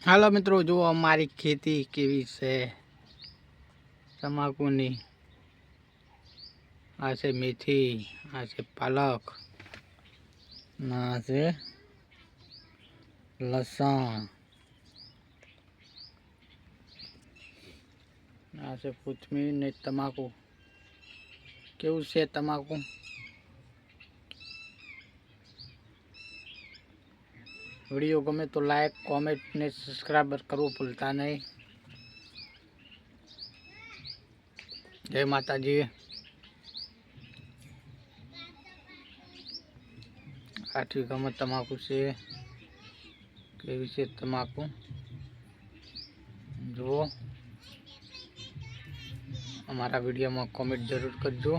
હાલો મિત્રો, જુઓ અમારી ખેતી કેવી છે તમાકુની। આ છે મેથી, આ છે પાલક, આ છે લસણ, આ છે કોથમીર ને તમાકુ। કેવું છે તમાકુ? વિડીયો ગમે તો લાઈક, કોમેન્ટ ને સબસ્ક્રાઈબ કરવું ભૂલતા નહીં। જય માતાજી। આઠ વીઘામાં તમાકુ છે। કેવી છે તમાકુ જુઓ। અમારા વિડીયોમાં કોમેન્ટ જરૂર કરજો।